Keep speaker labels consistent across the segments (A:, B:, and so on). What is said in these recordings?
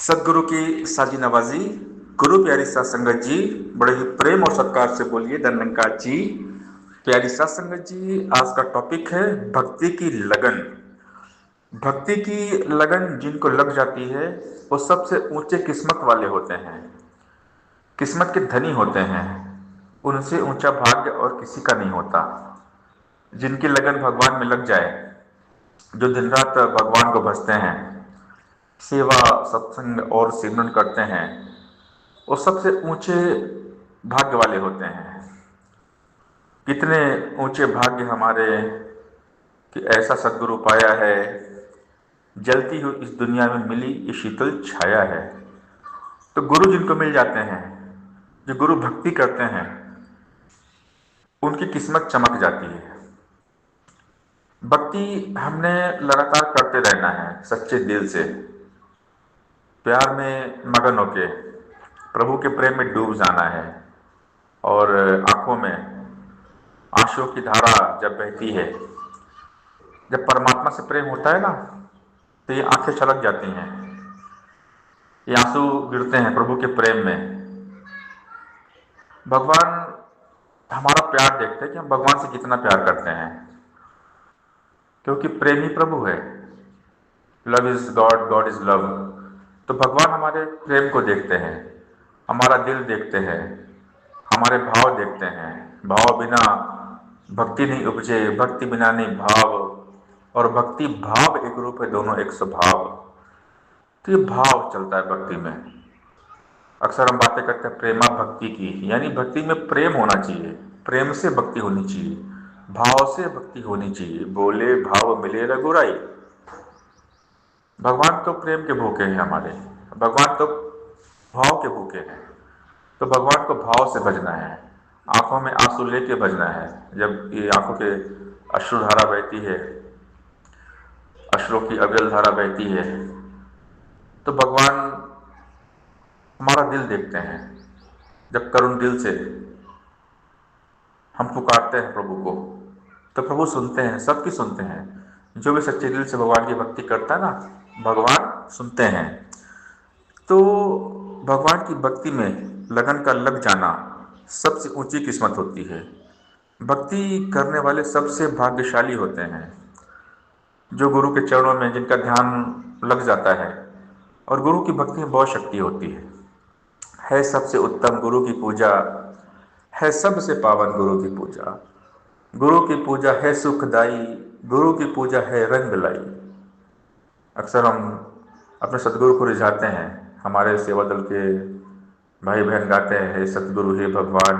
A: सदगुरु की साजी नवाजी। गुरु प्यारी सात संगत जी, बड़े ही प्रेम और सत्कार से बोलिए धन्यकार जी। प्यारी सात संगत जी, आज का टॉपिक है भक्ति की लगन। भक्ति की लगन जिनको लग जाती है वो सबसे ऊंचे किस्मत वाले होते हैं, किस्मत के धनी होते हैं। उनसे ऊंचा भाग्य और किसी का नहीं होता। जिनकी लगन भगवान में लग जाए, जो दिन रात भगवान को भजते हैं, सेवा सत्संग और सिमरन करते हैं, वो सबसे ऊंचे भाग्य वाले होते हैं। कितने ऊंचे भाग्य हमारे कि ऐसा सदगुरु पाया है। जलती हुई इस दुनिया में मिली ये शीतल छाया है। तो गुरु जिनको मिल जाते हैं, जो गुरु भक्ति करते हैं, उनकी किस्मत चमक जाती है। भक्ति हमने लगातार करते रहना है, सच्चे दिल से, प्यार में मगन होके प्रभु के प्रेम में डूब जाना है। और आंखों में आंसुओं की धारा जब बहती है, जब परमात्मा से प्रेम होता है ना, तो ये आंखें छलक जाती हैं, ये आंसू गिरते हैं प्रभु के प्रेम में। भगवान हमारा प्यार देखते हैं कि हम भगवान से कितना प्यार करते हैं, क्योंकि प्रेम ही प्रभु है। Love is God, God is love. तो भगवान हमारे प्रेम को देखते हैं, हमारा दिल देखते हैं, हमारे भाव देखते हैं। भाव बिना भक्ति नहीं उपजे, भक्ति बिना नहीं भाव, और भक्ति भाव एक रूप है, दोनों एक स्वभाव। तो ये भाव चलता है भक्ति में। अक्सर हम बातें करते हैं प्रेमा भक्ति की, यानी भक्ति में प्रेम होना चाहिए, प्रेम से भक्ति होनी चाहिए, भाव से भक्ति होनी चाहिए। बोले भाव मिले रघुराई। भगवान तो प्रेम के भूखे हैं हमारे, भगवान तो भाव के भूखे हैं। तो भगवान को भाव से भजना है, आंखों में आंसू लेके भजना है। जब ये आंखों के अश्रुधारा बहती है, अश्रों की अविरल धारा बहती है, तो भगवान हमारा दिल देखते हैं। जब करुण दिल से हम पुकारते हैं प्रभु को, तो प्रभु सुनते हैं, सबकी सुनते हैं। जो भी सच्चे दिल से भगवान की भक्ति करता है ना, भगवान सुनते हैं। तो भगवान की भक्ति में लगन का लग जाना सबसे ऊंची किस्मत होती है। भक्ति करने वाले सबसे भाग्यशाली होते हैं, जो गुरु के चरणों में जिनका ध्यान लग जाता है। और गुरु की भक्ति में बहुत शक्ति होती है सबसे उत्तम गुरु की पूजा, है सबसे पावन गुरु की पूजा। गुरु की पूजा है सुखदाई, गुरु की पूजा है रंग लाई। अक्सर हम अपने सदगुरु को रिझाते हैं। हमारे सेवा दल के भाई बहन गाते हैं, हे सतगुरु हे भगवान,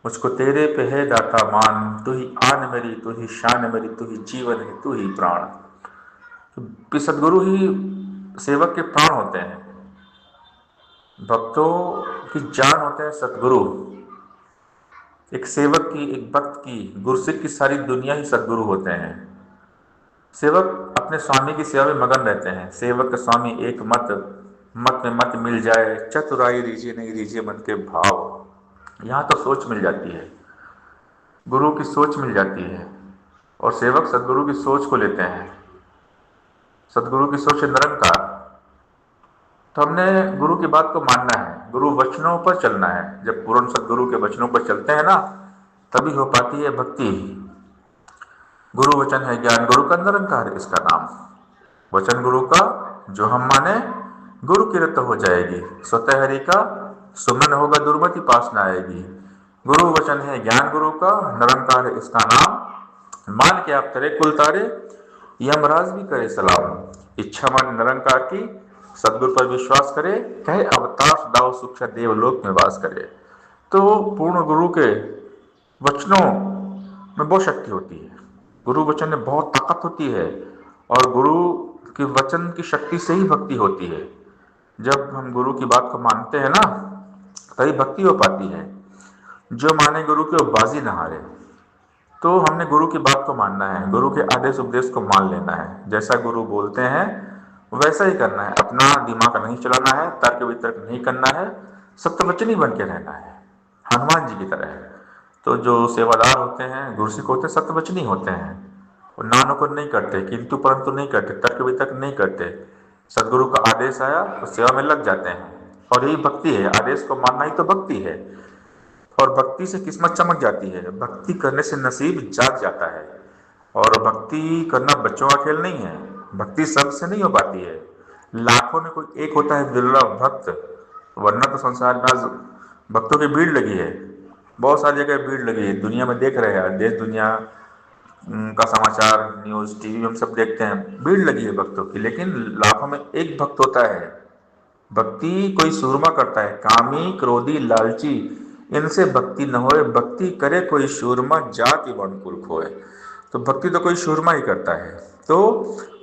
A: मुझको तेरे पे है दाता मान, तू ही आन मेरी, तू ही शान मेरी, तू ही जीवन है, तू ही प्राण। तो सदगुरु ही सेवक के प्राण होते हैं, भक्तों की जान होते हैं सदगुरु। एक सेवक की, एक भक्त की, गुरसिक की सारी दुनिया ही सदगुरु होते हैं। सेवक अपने स्वामी की सेवा में मगन रहते हैं। सेवक का स्वामी एक मत, मत में मत मिल जाए, चतुराई रीझे नहीं रीझे मन के भाव। यहाँ तो सोच मिल जाती है, गुरु की सोच मिल जाती है, और सेवक सदगुरु की सोच को लेते हैं। सदगुरु की सोच है निरंकार। तो हमने गुरु की बात को मानना है, गुरु वचनों पर चलना है। जब पूर्ण सदगुरु के वचनों पर चलते हैं ना, तभी हो पाती है भक्ति। गुरु वचन है ज्ञान, गुरु का निरंकार है इसका नाम। वचन गुरु का जो हम माने, गुरु की रत हो जाएगी। स्वतः हरि का सुमन होगा, दुर्मति पास न आएगी। गुरु वचन है ज्ञान गुरु का, निरंकार है इसका नाम। मान के आप तरे कुल तारे, यमराज भी करे सलाम। इच्छा मान निरंकार की, सदगुरु पर विश्वास करे, कहे अवतार दाव सुख देवलोक में वास करे। तो पूर्ण गुरु के वचनों में बहुत शक्ति होती है, गुरु वचन में बहुत ताकत होती है, और गुरु के वचन की शक्ति से ही भक्ति होती है। जब हम गुरु की बात को मानते हैं ना, तभी भक्ति हो पाती है। जो माने गुरु के वो बाजी न हारे। तो हमने गुरु की बात को मानना है, गुरु के आदेश उपदेश को मान लेना है। जैसा गुरु बोलते हैं वैसा ही करना है, अपना दिमाग नहीं चलाना है, तर्क वितर्क नहीं करना है, सत्यवचनी बन के रहना है, हनुमान जी की तरह। तो जो सेवादार होते हैं, गुरसिक होते हैं, सत्यवचनी होते हैं। वो ना नुकुर नहीं करते, किंतु परंतु नहीं करते, तर्क वितर्क नहीं करते। सदगुरु का आदेश आया तो सेवा में लग जाते हैं, और यही भक्ति है। आदेश को मानना ही तो भक्ति है। और भक्ति से किस्मत चमक जाती है, भक्ति करने से नसीब जाग जाता है। और भक्ति करना बच्चों का खेल नहीं है, भक्ति सबसे नहीं हो पाती है। लाखों में कोई एक होता है दुर्लभ भक्त, वरना तो संसार में आज भक्तों की भीड़ लगी है। बहुत सारी जगह भीड़ लगी है, दुनिया में देख रहे हैं, देश दुनिया का समाचार, न्यूज़, टीवी में हम सब देखते हैं, भीड़ लगी है भक्तों की। लेकिन लाखों में एक भक्त होता है। भक्ति कोई सूरमा करता है, कामी क्रोधी लालची इनसे भक्ति न होए, भक्ति करे कोई शूरमा जाति वर्ण कुल खोए। तो भक्ति तो कोई शूरमा ही करता है। तो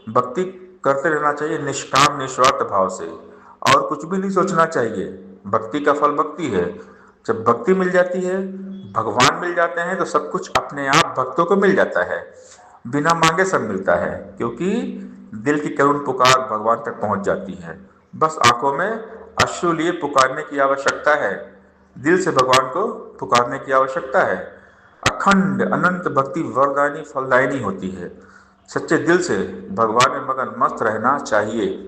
A: भक्ति करते रहना चाहिए निष्काम निस्वार्थ भाव से, और कुछ भी नहीं सोचना चाहिए। भक्ति का फल भक्ति है। जब भक्ति मिल जाती है, भगवान मिल जाते हैं, तो सब कुछ अपने आप भक्तों को मिल जाता है, बिना मांगे सब मिलता है। क्योंकि दिल की करुण पुकार भगवान तक पहुंच जाती है। बस आंखों में अश्रु लिए पुकारने की आवश्यकता है, दिल से भगवान को पुकारने की आवश्यकता है। अखंड अनंत भक्ति वरदानी फलदायिनी होती है। सच्चे दिल से भगवान में मगन मस्त रहना चाहिए।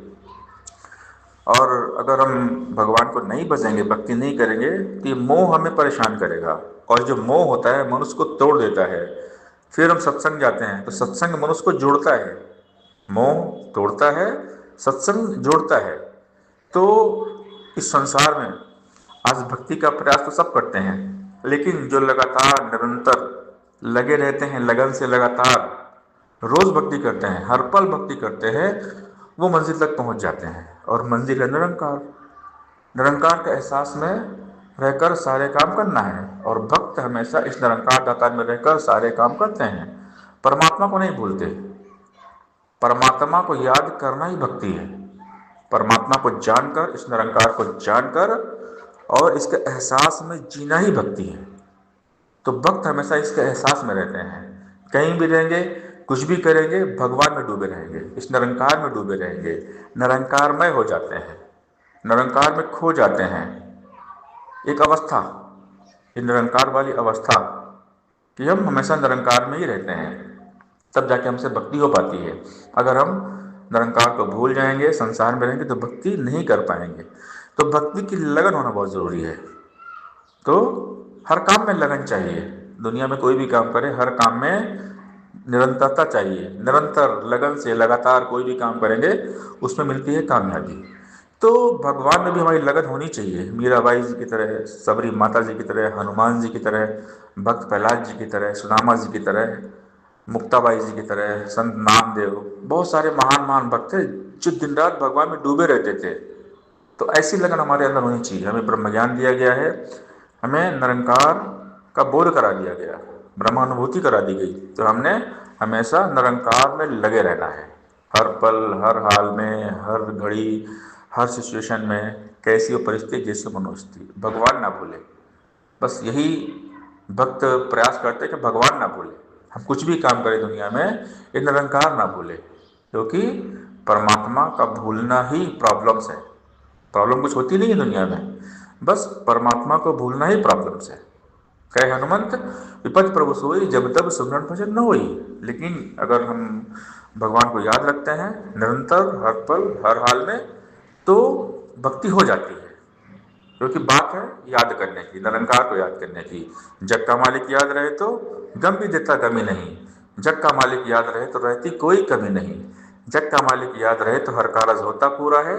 A: और अगर हम भगवान को नहीं भजेंगे, भक्ति नहीं करेंगे, तो ये मोह हमें परेशान करेगा। और जो मोह होता है मनुष्य को तोड़ देता है। फिर हम सत्संग जाते हैं तो सत्संग मनुष्य को जोड़ता है, मोह तोड़ता है, सत्संग जोड़ता है। तो इस संसार में आज भक्ति का प्रयास तो सब करते हैं, लेकिन जो लगातार निरंतर लगे रहते हैं, लगन से लगातार रोज भक्ति करते हैं, हर पल भक्ति करते हैं, वो मंजिल तक पहुंच जाते हैं। और मंजिल है निरंकार। निरंकार के एहसास में रहकर सारे काम करना है, और भक्त हमेशा इस निरंकार दाता में रहकर सारे काम करते हैं। परमात्मा को नहीं भूलते, परमात्मा को याद करना ही भक्ति है। परमात्मा को जानकर, इस निरंकार को जानकर और इसके एहसास में जीना ही भक्ति है। तो भक्त हमेशा इसके एहसास में रहते हैं, कहीं भी रहेंगे, कुछ भी करेंगे, भगवान में डूबे रहेंगे, इस निरंकार में डूबे रहेंगे, निरंकारमय हो जाते हैं, निरंकार में खो जाते हैं। एक अवस्था, ये निरंकार वाली अवस्था कि हम हमेशा निरंकार में ही रहते हैं, तब जाके हमसे भक्ति हो पाती है। अगर हम निरंकार को भूल जाएंगे, संसार में रहेंगे, तो भक्ति नहीं कर पाएंगे। तो भक्ति की लगन होना बहुत ज़रूरी है। तो हर काम में लगन चाहिए। दुनिया में कोई भी काम करे, हर काम में निरंतरता चाहिए। निरंतर लगन से लगातार कोई भी काम करेंगे, उसमें मिलती है कामयाबी। तो भगवान में भी हमारी लगन होनी चाहिए, मीराबाई जी की तरह, सबरी माता जी की तरह, हनुमान जी की तरह, भक्त प्रहलाद जी की तरह, सुदामा जी की तरह, मुक्ताबाई जी की तरह, संत नामदेव, बहुत सारे महान महान भक्त थे जो दिन रात भगवान में डूबे रहते थे। तो ऐसी लगन हमारे अंदर होनी चाहिए। हमें ब्रह्म ज्ञान दिया गया है, हमें निरंकार का बोध करा दिया गया, ब्रह्मानुभूति करा दी गई, तो हमने हमेशा निरंकार में लगे रहना है। हर पल, हर हाल में, हर घड़ी, हर सिचुएशन में, कैसी वो परिस्थिति जैसे मनुष्य थी, भगवान ना भूले। बस यही भक्त प्रयास करते हैं कि भगवान ना भूले। हम कुछ भी काम करें दुनिया में, ये निरंकार ना भूले, क्योंकि परमात्मा का भूलना ही प्रॉब्लम्स है। प्रॉब्लम कुछ होती नहीं है दुनिया में, बस परमात्मा को भूलना ही प्रॉब्लम्स है। कहे हनुमंत विपद प्रभु सोई, जब तब सुमरन भजन न होई। लेकिन अगर हम भगवान को याद रखते हैं निरंतर, हर पल, हर हाल में, तो भक्ति हो जाती है। क्योंकि बात है याद करने की, निरंकार को याद करने की। जग का मालिक याद रहे तो गम भी देता गमी नहीं, जग का मालिक याद रहे तो रहती कोई कमी नहीं, जग का मालिक याद रहे तो हर कारज होता पूरा है,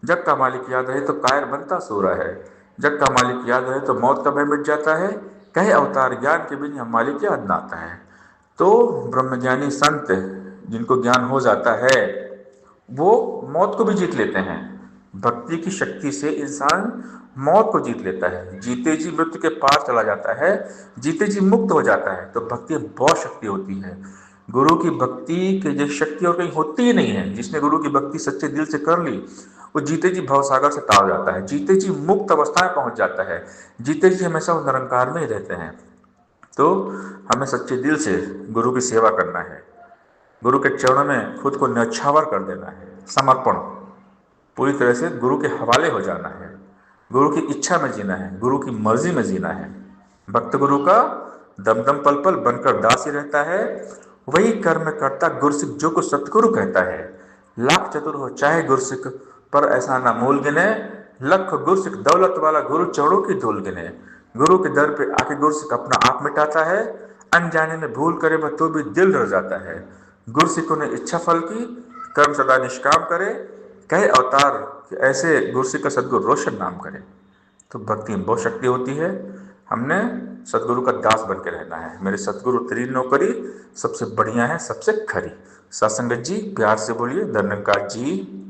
A: जग का मालिक याद रहे तो कायर बनता सूरा है, जग का मालिक याद रहे तो मौत का भय मिट जाता है, कहे अवतार ज्ञान के बिन हम मालिक याद ना आता है। तो ब्रह्मज्ञानी संत जिनको ज्ञान हो जाता है, वो मौत को भी जीत लेते हैं। भक्ति की शक्ति से इंसान मौत को जीत लेता है, जीते जी मृत्यु के पार चला जाता है, जीते जी मुक्त हो जाता है। तो भक्ति बहुत शक्ति होती है। गुरु की भक्ति की जो शक्ति और कहीं होती ही नहीं है। जिसने गुरु की भक्ति सच्चे दिल से कर ली, वो जीते जी भवसागर से तार जाता है, जीते जी मुक्त अवस्था में पहुंच जाता है, जीते जी हमेशा वो निरंकार में ही रहते हैं। तो हमें सच्चे दिल से गुरु की सेवा करना है, गुरु के चरणों में खुद को न्यौछावर कर देना है, समर्पण, पूरी तरह से गुरु के हवाले हो जाना है, गुरु की इच्छा में जीना है, गुरु की मर्जी में जीना है। भक्त गुरु का दम दम पल पल बनकर दास ही रहता है, वही कर्म करता गुरसिक जो को सतगुरु कहता है। लाख चतुर हो चाहे गुरसिक, पर ऐसा ना मूल गिने। लख गुरसिक दौलत वाला, गुरु चरणों की धूल गिने। गुरु के दर पे आके गुरसिक अपना आप मिटाता है, अनजाने में भूल करे वह तो भी दिल रह जाता है। गुरसिकों ने इच्छा फल की, कर्म सदा निष्काम करे। कहे अवतार कि ऐसे गुरसिक का सदगुरु रोशन नाम करे। तो भक्ति में बहुत शक्ति होती है। हमने सदगुरु का दास बन के रहना है। मेरे सदगुरु तेरी नौकरी सबसे बढ़िया है, सबसे खरी। सत्संगत जी प्यार से बोलिए धन्यवाद जी।